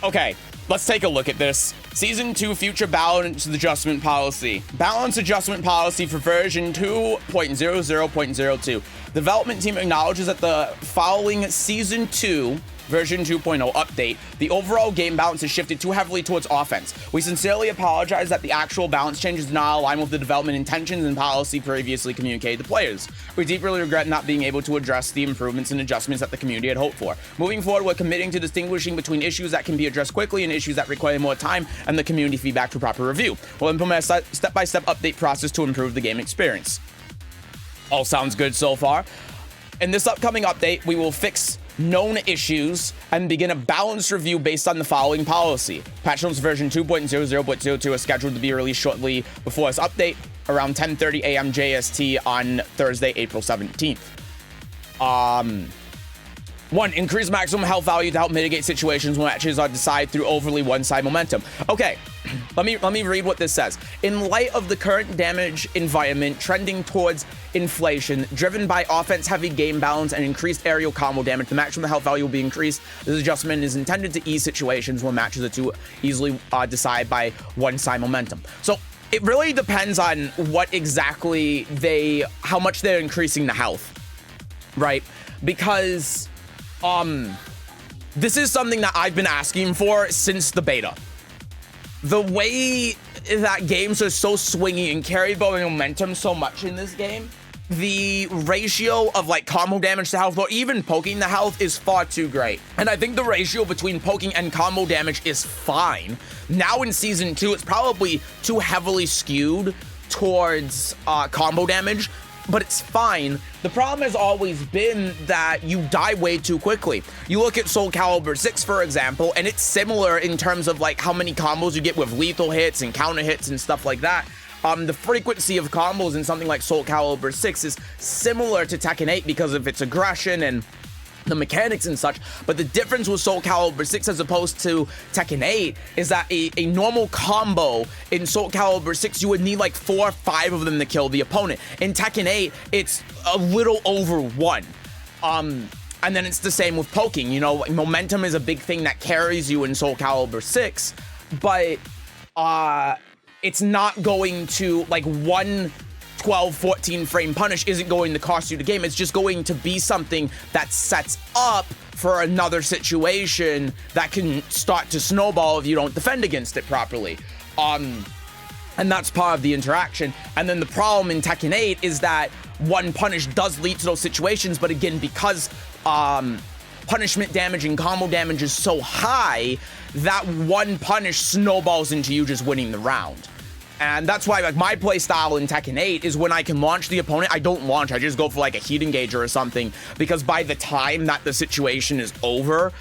Okay, let's take a look at this. Season 2 Future Balance Adjustment Policy. Balance Adjustment Policy for version 2.00.02. Development team acknowledges that the following Season 2 version 2.0 update, the overall game balance is shifted too heavily towards offense. We sincerely apologize that the actual balance changes do not align with the development intentions and policy previously communicated to players. We deeply regret not being able to address the improvements and adjustments that the community had hoped for. Moving forward, we're committing to distinguishing between issues that can be addressed quickly and issues that require more time and the community feedback for proper review. We'll implement a step-by-step update process to improve the game experience. All sounds good so far. In this upcoming update, we will fix known issues and begin a balanced review based on the following policy. Patch notes version 2.00.02 is scheduled to be released shortly before this update, around 10:30 a.m. JST on Thursday, April 17th. 1. Increase maximum health value to help mitigate situations when matches are decided through overly one-side momentum. Okay, let me read what this says. In light of the current damage environment trending towards inflation, driven by offense-heavy game balance and increased aerial combo damage, the maximum health value will be increased. This adjustment is intended to ease situations when matches are too easily decided by one-side momentum. So it really depends on what exactly how much they're increasing the health, right? Because this is something that I've been asking for since the beta. The way that games are so swingy and carried by momentum so much in this game, the ratio of like combo damage to health or even poking the health is far too great. And I think the ratio between poking and combo damage is fine. Now in Season 2, it's probably too heavily skewed towards combo damage, but it's fine. The problem has always been that you die way too quickly. You look at Soul Calibur 6, for example, and it's similar in terms of like how many combos you get with lethal hits and counter hits and stuff like that. The frequency of combos in something like Soul Calibur 6 is similar to Tekken 8 because of its aggression and the mechanics and such, but the difference with Soul Calibur 6 as opposed to Tekken 8 is that a normal combo in Soul Calibur 6, you would need like 4 or 5 of them to kill the opponent. In Tekken 8, it's a little over 1. And then it's the same with poking. You know, momentum is a big thing that carries you in Soul Calibur 6, but it's not going to, like, 12, 14 frame punish isn't going to cost you the game. It's just going to be something that sets up for another situation that can start to snowball if you don't defend against it properly. And that's part of the interaction. And then the problem in Tekken 8 is that one punish does lead to those situations, but again, because punishment damage and combo damage is so high, that one punish snowballs into you just winning the round. And that's why, like, my play style in Tekken 8 is when I can launch the opponent, I don't launch, I just go for like a heat engager or something, because by the time that the situation is over,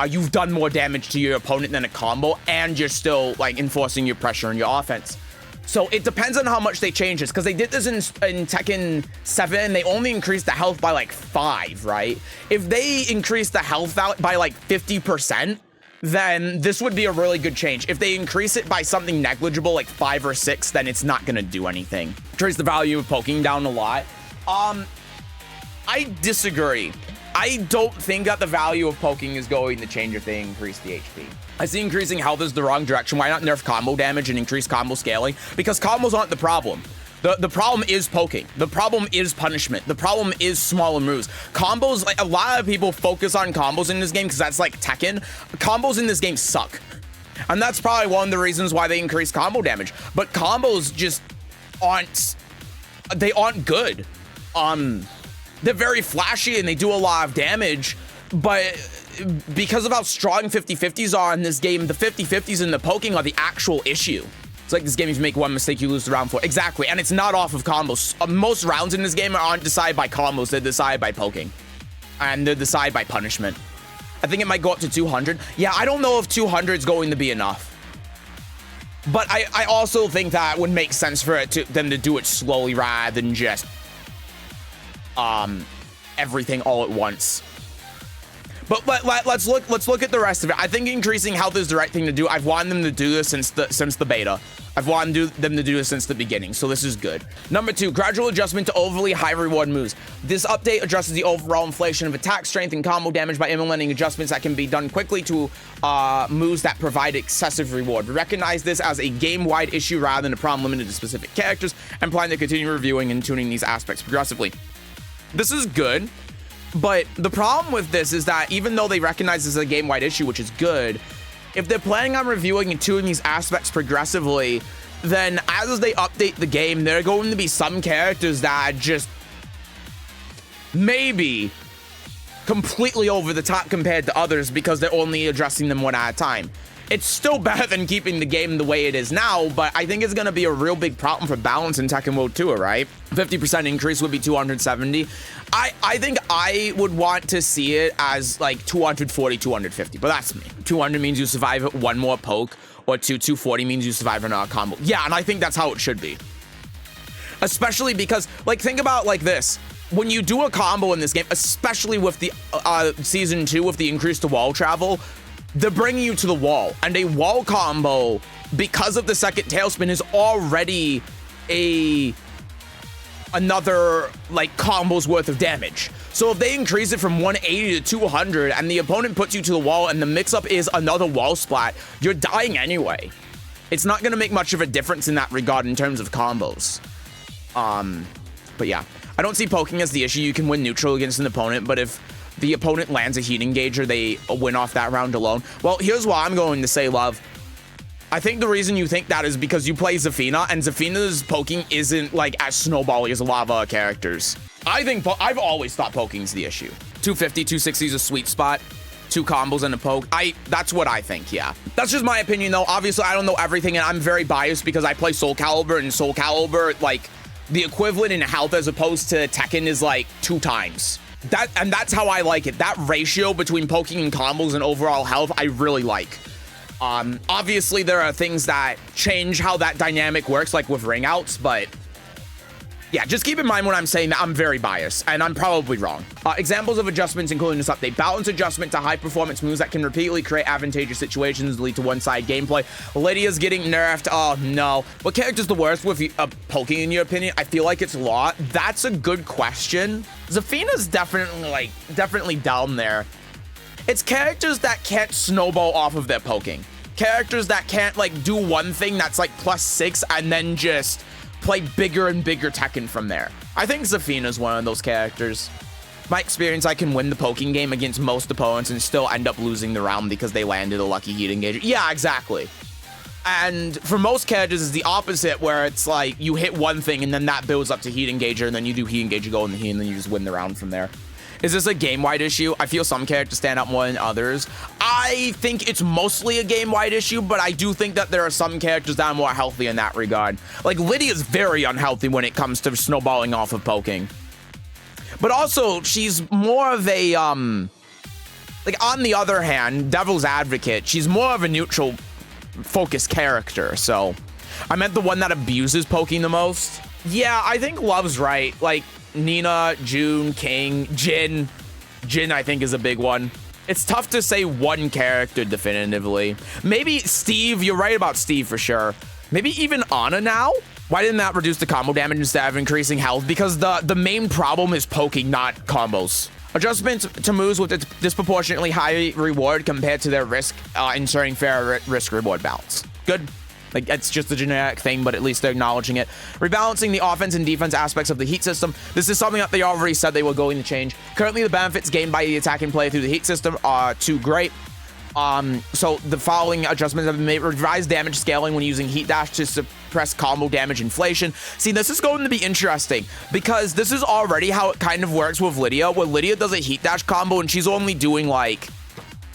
you've done more damage to your opponent than a combo, and you're still like enforcing your pressure on your offense. So it depends on how much they change this, because they did this in Tekken 7, they only increased the health by like 5, right? If they increased the health by like 50%, then this would be a really good change. If they increase it by something negligible, like 5 or 6, then it's not gonna do anything. Trace the value of poking down a lot. I disagree. I don't think that the value of poking is going to change if they increase the HP. I see increasing health is the wrong direction. Why not nerf combo damage and increase combo scaling? Because combos aren't the problem. The problem is poking. The problem is punishment. The problem is smaller moves. Combos, like, a lot of people focus on combos in this game because that's like Tekken. Combos in this game suck. And that's probably one of the reasons why they increase combo damage. But combos just aren't good. They're very flashy and they do a lot of damage, but because of how strong 50-50s are in this game, the 50-50s and the poking are the actual issue. It's like this game, if you make one mistake, you lose the round 4. Exactly, and it's not off of combos. Most rounds in this game aren't decided by combos, they're decided by poking. And they're decided by punishment. I think it might go up to 200. Yeah, I don't know if 200 is going to be enough. But I also think that it would make sense for them to do it slowly rather than just everything all at once. But let's look at the rest of it. I think increasing health is the right thing to do. I've wanted them to do this since the beta. I've wanted them to do this since the beginning, so this is good. Number 2, gradual adjustment to overly high reward moves. This update adjusts the overall inflation of attack strength and combo damage by implementing adjustments that can be done quickly to moves that provide excessive reward. We recognize this as a game-wide issue rather than a problem limited to specific characters, and plan to continue reviewing and tuning these aspects progressively. This is good. But the problem with this is that even though they recognize this as a game-wide issue, which is good, if they're planning on reviewing and tuning these aspects progressively, then as they update the game, there are going to be some characters that just maybe completely over the top compared to others because they're only addressing them one at a time. It's still better than keeping the game the way it is now, but I think it's going to be a real big problem for balance in Tekken World Tour, right? 50% increase would be 270. I think I would want to see it as like 240, 250, but that's me. 200 means you survive one more poke, or 240 means you survive another combo. Yeah, and I think that's how it should be. Especially because, like, think about like this. When you do a combo in this game, especially with the Season 2 with the increase to wall travel, they're bringing you to the wall, and a wall combo, because of the second tailspin, is already another like combo's worth of damage. So if they increase it from 180 to 200 and the opponent puts you to the wall and the mix-up is another wall splat, you're dying anyway. It's not going to make much of a difference in that regard in terms of combos. But yeah, I don't see poking as the issue. You can win neutral against an opponent, but if the opponent lands a heat engager, they win off that round alone. Well, here's what I'm going to say, Love. I think the reason you think that is because you play Zafina, and Zafina's poking isn't like as snowbally as a lot of other characters. I've always thought poking's the issue. 250, 260 is a sweet spot. 2 combos and a poke. That's what I think, yeah. That's just my opinion, though. Obviously, I don't know everything, and I'm very biased because I play Soul Calibur, and Soul Calibur, like, the equivalent in health as opposed to Tekken is like 2 times. That's how I like it. That ratio between poking and combos and overall health, I really like. Obviously, there are things that change how that dynamic works, like with ring outs, but yeah, just keep in mind when I'm saying that I'm very biased, and I'm probably wrong. Examples of adjustments including this update. Balance adjustment to high-performance moves that can repeatedly create advantageous situations lead to one-side gameplay. Lydia's getting nerfed. Oh, no. What character's the worst with poking, in your opinion? I feel like it's Law. That's a good question. Zafina's definitely down there. It's characters that can't snowball off of their poking. Characters that can't, like, do one thing that's, like, +6 and then just play bigger and bigger Tekken from there. I think Zafina's one of those characters. My experience, I can win the poking game against most opponents and still end up losing the round because they landed a lucky heat engager. Yeah, exactly. And for most characters, it's the opposite, where it's like you hit one thing and then that builds up to heat engager, and then you do heat engager, go in the heat, and then you just win the round from there. Is this a game-wide issue? I feel some characters stand out more than others. I think it's mostly a game-wide issue, but I do think that there are some characters that are more healthy in that regard. Like, Lydia's very unhealthy when it comes to snowballing off of poking. But also, she's more of a, like, on the other hand, Devil's Advocate, she's more of a neutral-focused character, so I meant the one that abuses poking the most. Yeah, I think Love's right. Like, Nina, June, King, Jin. Jin, I think, is a big one. It's tough to say one character definitively. Maybe Steve. You're right about Steve for sure. Maybe even Ana now? Why didn't that reduce the combo damage instead of increasing health? Because the main problem is poking, not combos. Adjustments to moves with a disproportionately high reward compared to their risk, ensuring fair risk-reward balance. Good. Like, it's just a generic thing, but at least they're acknowledging it. Rebalancing the offense and defense aspects of the heat system. This is something that they already said they were going to change. Currently, the benefits gained by the attacking play through the heat system are too great. So the following adjustments have been made. Revised damage scaling when using heat dash to suppress combo damage inflation. See, this is going to be interesting because this is already how it kind of works with Lydia, where Lydia does a heat dash combo and she's only doing like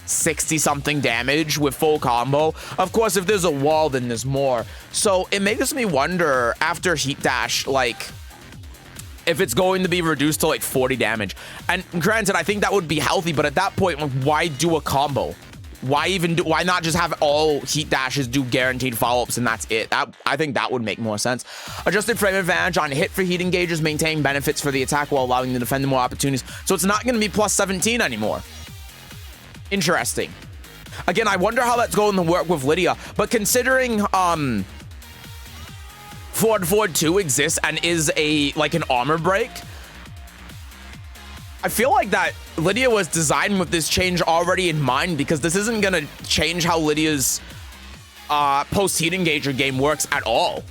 60-something damage with full combo. Of course, if there's a wall, then there's more. So it makes me wonder, after heat dash, like, if it's going to be reduced to like 40 damage. And granted, I think that would be healthy, but at that point, why do a combo? Why not just have all heat dashes do guaranteed follow-ups and that's it? I think that would make more sense. Adjusted frame advantage on hit for heat engagers, maintaining benefits for the attack while allowing the defender more opportunities. So it's not going to be +17 anymore. Interesting. Again, I wonder how that's going to work with Lydia, but considering Forward 2 exists and is like an armor break, I feel like that Lydia was designed with this change already in mind, because this isn't gonna change how Lydia's post-heat engager game works at all.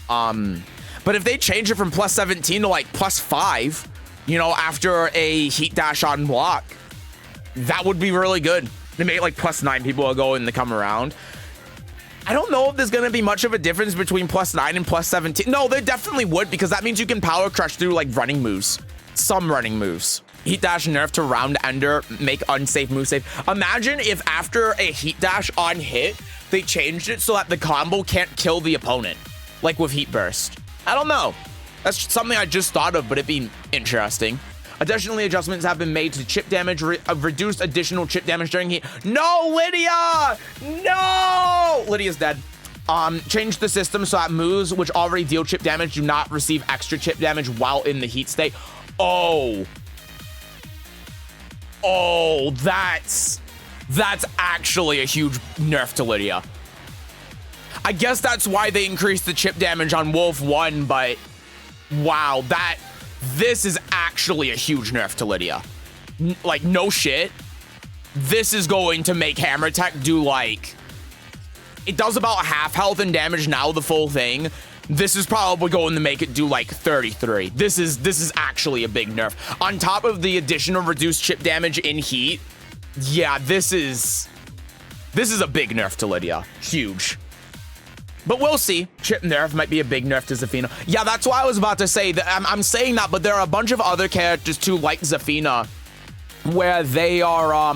But if they change it from plus 17 to like plus 5, you know, after a heat dash on block, that would be really good. They make it like plus 9, people will go and they come around. I don't know if there's going to be much of a difference between plus 9 and plus 17. No, there definitely would, because that means you can power crush through like running moves. Some running moves. Heat dash nerf to round ender, make unsafe move safe. Imagine if after a heat dash on hit, they changed it so that the combo can't kill the opponent, like with heat burst. I don't know. That's something I just thought of, but it'd be interesting. Additionally, adjustments have been made to chip damage, reduced additional chip damage during heat. No, Lydia! No! Lydia's dead. Change the system so that moves which already deal chip damage do not receive extra chip damage while in the heat state. Oh. Oh, that's actually a huge nerf to Lydia. I guess that's why they increased the chip damage on Wolf 1, but wow, this is actually a huge nerf to Lydia. Like, no shit. This is going to make Hammer Tech do like, it does about half health and damage now, the full thing. This is probably going to make it do like 33. This is actually a big nerf. On top of the additional reduced chip damage in heat, yeah, this is a big nerf to Lydia. Huge. But we'll see. Chip nerf might be a big nerf to Zafina. Yeah, that's what I was about to say. I'm saying that, but there are a bunch of other characters too, like Zafina, where they are,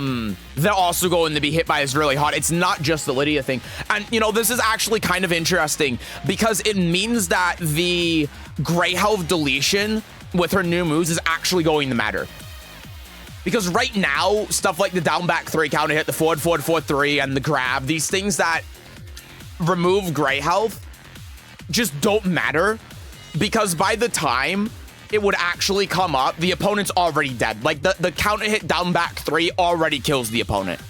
they're also going to be hit by this really hard. It's not just the Lydia thing. And, you know, this is actually kind of interesting because it means that the gray health deletion with her new moves is actually going to matter. Because right now, stuff like the down back 3 counter hit, the forward 4-3, and the grab, these things that remove gray health just don't matter, because by the time it would actually come up, the opponent's already dead. Like the counter hit down back 3 already kills the opponent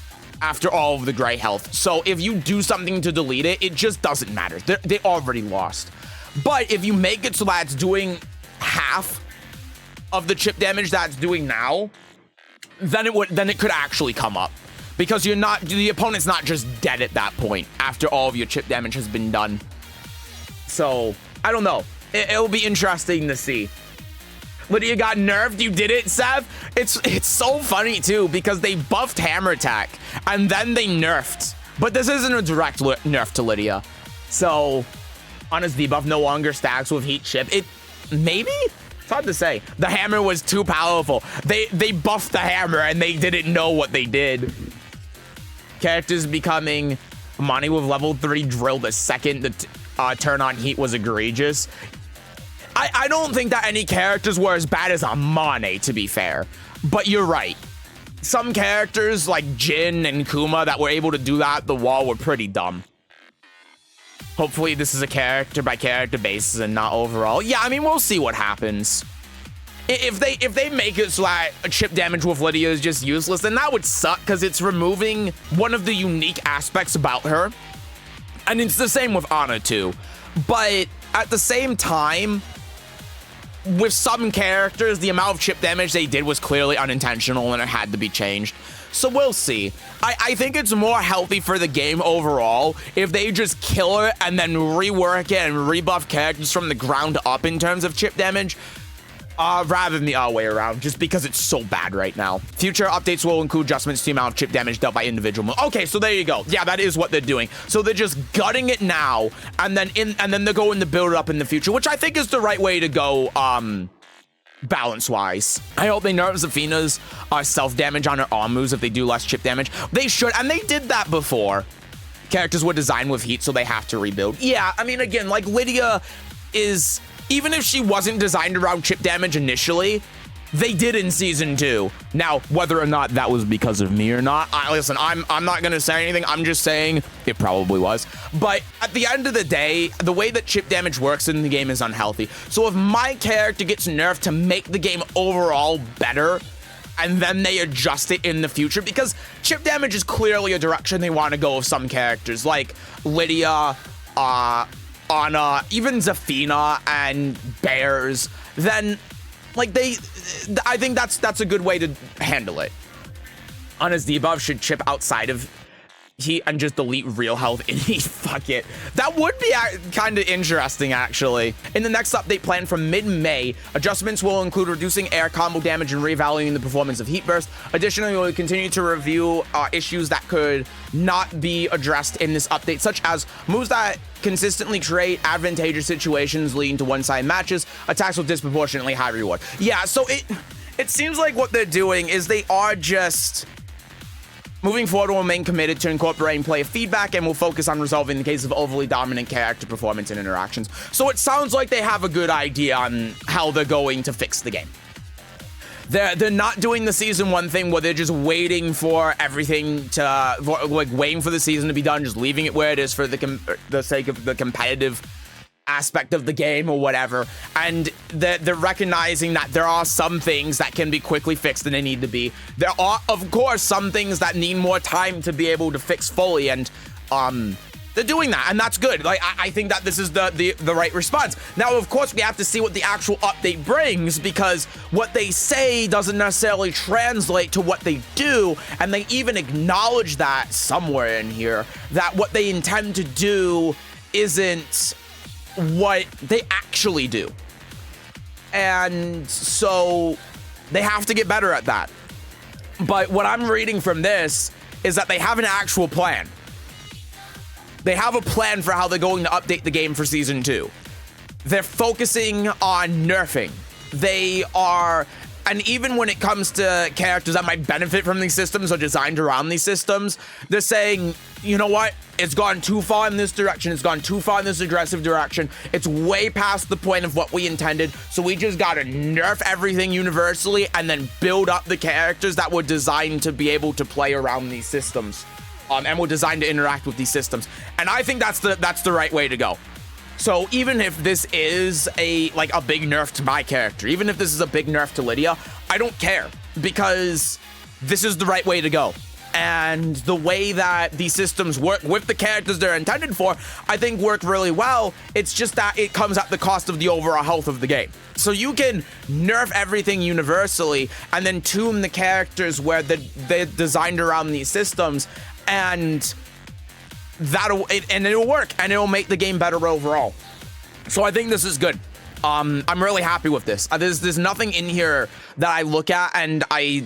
after all of the gray health. So if you do something to delete it, it just doesn't matter. They already lost. But if you make it so that it's doing half of the chip damage that it's doing now, then it could actually come up. Because the opponent's not just dead at that point after all of your chip damage has been done. So, I don't know. It'll be interesting to see. Lydia got nerfed. You did it, Seth? It's so funny, too, because they buffed Hammer Attack, and then they nerfed. But this isn't a direct nerf to Lydia. So, honest debuff no longer stacks with heat chip. Maybe? It's hard to say. The hammer was too powerful. They buffed the hammer, and they didn't know what they did. Characters becoming Money with level 3 drill the second the turn on heat was egregious. I don't think that any characters were as bad as Amane, to be fair. But you're right. Some characters like Jin and Kuma that were able to do that, the wall were pretty dumb. Hopefully this is a character by character basis and not overall. Yeah, I mean, we'll see what happens. If they make it so that chip damage with Lydia is just useless, then that would suck, because it's removing one of the unique aspects about her. And it's the same with Ana too. But at the same time, with some characters, the amount of chip damage they did was clearly unintentional and it had to be changed. So we'll see. I think it's more healthy for the game overall if they just kill her and then rework it and rebuff characters from the ground up in terms of chip damage. Rather than the other way around, just because it's so bad right now. Future updates will include adjustments to the amount of chip damage dealt by individual moves. Okay, so there you go. Yeah, that is what they're doing. So they're just gutting it now, and then they're going to build it up in the future, which I think is the right way to go, balance-wise. I hope they nerf Zafina's self-damage on her arm moves if they do less chip damage. They should, and they did that before. Characters were designed with heat, so they have to rebuild. Yeah, I mean, again, like, Lydia is... Even if she wasn't designed around chip damage initially, they did in Season 2. Now, whether or not that was because of me or not, listen, I'm not going to say anything. I'm just saying it probably was. But at the end of the day, the way that chip damage works in the game is unhealthy. So if my character gets nerfed to make the game overall better, and then they adjust it in the future, because chip damage is clearly a direction they want to go with some characters like Lydia, Anna, even Zafina and Bears. Then like I think that's a good way to handle it. Anna's debuff should chip outside of heat and just delete real health in heat. Fuck it. That would be kind of interesting, actually. In the next update planned from mid-May, adjustments will include reducing air combo damage and reevaluating the performance of heat burst. Additionally, we'll continue to review issues that could not be addressed in this update, such as moves that consistently create advantageous situations leading to one-sided matches, attacks with disproportionately high reward. Yeah, so it seems like what they're doing is they are just moving forward. Will remain committed to incorporating player feedback and will focus on resolving the case of overly dominant character performance and interactions. So it sounds like they have a good idea on how they're going to fix the game. They're not doing the season 1 thing where they're just waiting for everything to, like waiting for the season to be done, just leaving it where it is for the sake of the competitive aspect of the game or whatever. And they're recognizing that there are some things that can be quickly fixed and they need to be. There are, of course, some things that need more time to be able to fix fully, and they're doing that, and that's good. Like, I think that this is the right response. Now, of course, we have to see what the actual update brings, because what they say doesn't necessarily translate to what they do, and they even acknowledge that somewhere in here, that what they intend to do isn't what they actually do. And so they have to get better at that. But what I'm reading from this is that they have an actual plan. They have a plan for how they're going to update the game for season 2. They're focusing on nerfing. They are, and even when it comes to characters that might benefit from these systems or designed around these systems, they're saying, you know what? It's gone too far in this direction. It's gone too far in this aggressive direction. It's way past the point of what we intended. So we just got to nerf everything universally and then build up the characters that were designed to be able to play around these systems, and were designed to interact with these systems. And I think that's the right way to go. So even if this is a big nerf to my character, even if this is a big nerf to Lydia, I don't care, because this is the right way to go. And the way that these systems work with the characters they're intended for, I think work really well. It's just that it comes at the cost of the overall health of the game. So you can nerf everything universally and then tune the characters where they're designed around these systems, and it'll work, and it'll make the game better overall. So I think this is good. I'm really happy with this. There's nothing in here that I look at and I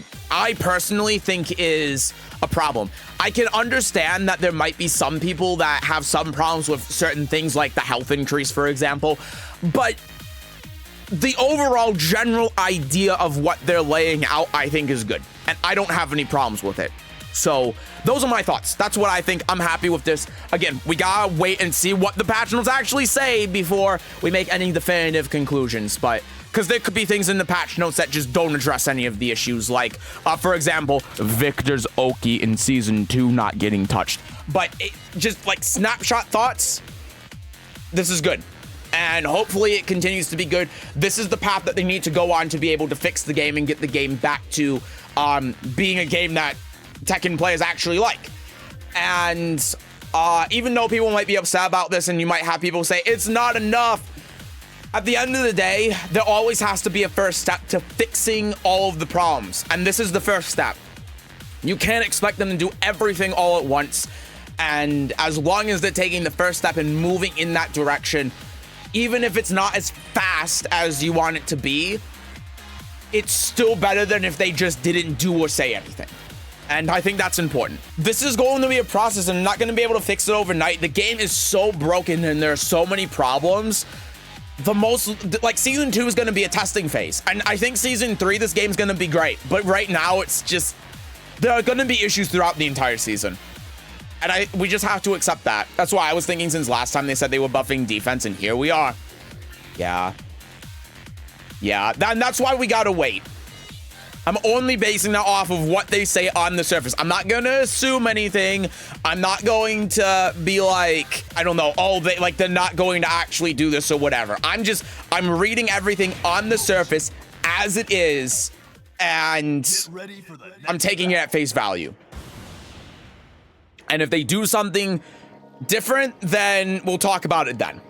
personally think is a problem. I can understand that there might be some people that have some problems with certain things, like the health increase, for example, but the overall general idea of what they're laying out, I think, is good, and I don't have any problems with it. So those are my thoughts. That's what I think. I'm happy with this. Again, we gotta wait and see what the patch notes actually say before we make any definitive conclusions. But because there could be things in the patch notes that just don't address any of the issues, like, for example, Victor's Oki in season 2 not getting touched. But just like snapshot thoughts, this is good. And hopefully it continues to be good. This is the path that they need to go on to be able to fix the game and get the game back to being a game that Tekken players actually like. And even though people might be upset about this, and you might have people say it's not enough, at the end of the day, there always has to be a first step to fixing all of the problems, and this is the first step. You can't expect them to do everything all at once, and as long as they're taking the first step and moving in that direction, even if it's not as fast as you want it to be, it's still better than if they just didn't do or say anything. And I think that's important. This is going to be a process, and I'm not going to be able to fix it overnight. The game is so broken and there are so many problems. Season 2 is going to be a testing phase. And I think season 3, this game's going to be great. But right now, it's just, there are going to be issues throughout the entire season. And we just have to accept that. That's why I was thinking since last time they said they were buffing defense, and here we are. Yeah. And that's why we got to wait. I'm only basing that off of what they say on the surface. I'm not going to assume anything. I'm not going to be like, I don't know, they're not going to actually do this or whatever. I'm reading everything on the surface as it is, and I'm taking it at face value. And if they do something different, then we'll talk about it then.